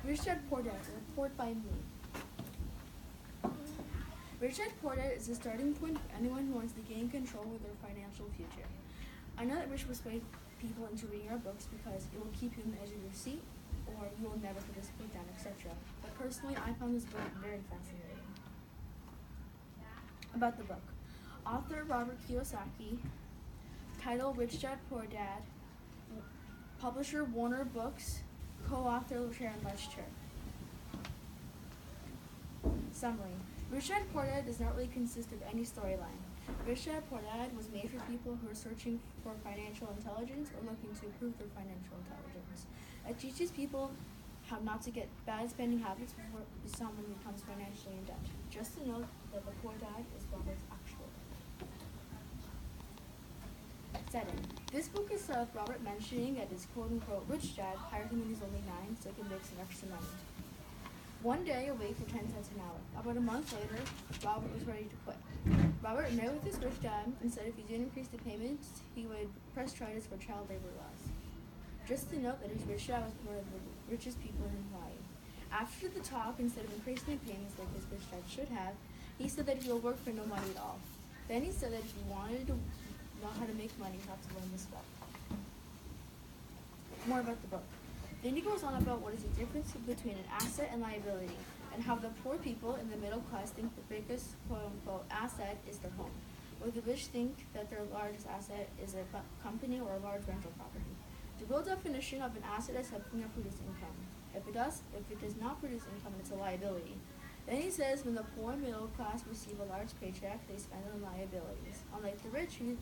Rich Dad Poor Dad, a report by me. Rich Dad Poor Dad is the starting point for anyone who wants to gain control of their financial future. I know that Rich persuade people into reading our books because it will keep you on the edge of your seat, or you will never put this book down, etc. But personally, I found this book very fascinating. About the book. Author Robert Kiyosaki, title Rich Dad Poor Dad, publisher Warner Books, co-author Sharon Lechter. Summary. Rich Dad Poor Dad does not really consist of any storyline. Rich Dad Poor Dad was made for people who are searching for financial intelligence or looking to improve their financial intelligence. It teaches people how not to get bad spending habits before someone becomes financially in debt. Just to note that the poor dad is Robert's actual dad. Setting. This book is of Robert mentioning that his quote-unquote rich dad hired him when he's only 9 so he can make some extra money. One day a week for 10 cents an hour. About a month later, Robert was ready to quit. Robert met with his rich dad and said if he didn't increase the payments, he would press charges for child labor laws. Just to note that his rich dad was one of the richest people in Hawaii. After the talk, instead of increasing the payments like his rich dad should have, he said that he will work for no money at all. Then he said that if he wanted to know how to make money, he had to learn this book. More about the book. Then he goes on about what is the difference between an asset and liability, and how the poor people in the middle class think the biggest quote-unquote asset is their home, while the rich think that their largest asset is a company or a large rental property. The real definition of an asset is something that produces income. If it does not produce income, it's a liability. Then he says when the poor middle class receive a large paycheck, they spend it on liabilities, unlike the rich who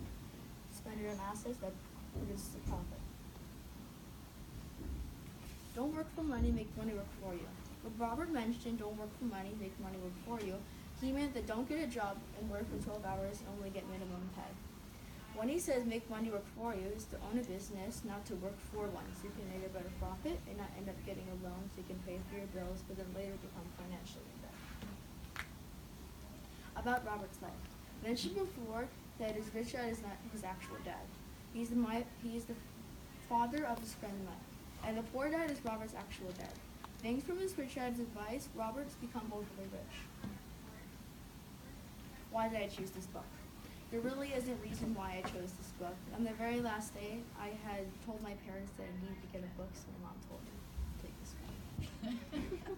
spend it on assets that produce a profit. Don't work for money, make money work for you. When Robert mentioned don't work for money, make money work for you, he meant that don't get a job and work for 12 hours and only get minimum pay. When he says make money work for you, is to own a business, not to work for one, so you can make a better profit and not end up getting a loan so you can pay for your bills, but then later become financially in debt. About Robert's life. Mentioned before that his rich dad is not his actual dad. He is the father of his friend Mike, and the poor dad is Robert's actual dad. Thanks from his rich dad's advice, Robert's become overly rich. Why did I choose this book? There really isn't a reason why I chose this book. On the very last day, I had told my parents that I needed to get a book, so my mom told me to take this one.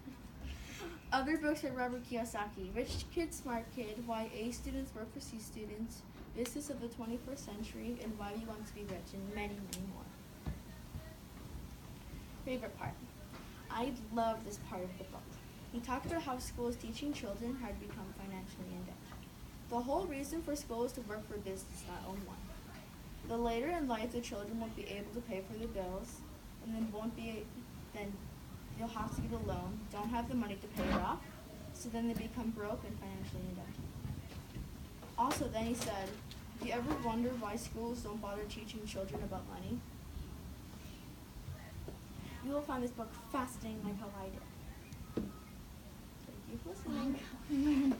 Other books by Robert Kiyosaki: Rich Kid, Smart Kid, Why A Students Work for C Students, Business of the 21st Century, and Why We Want to Be Rich, and many, many more. Favorite part. I love this part of the book. He talked about how school is teaching children how to become financially in debt. The whole reason for school is to work for a business, not own one. The later in life, the children won't be able to pay for their bills, and then they'll have to get a loan, don't have the money to pay it off, so then they become broke and financially in debt. Also, then he said, do you ever wonder why schools don't bother teaching children about money? You will find this book fascinating like how I did. Thank you for listening.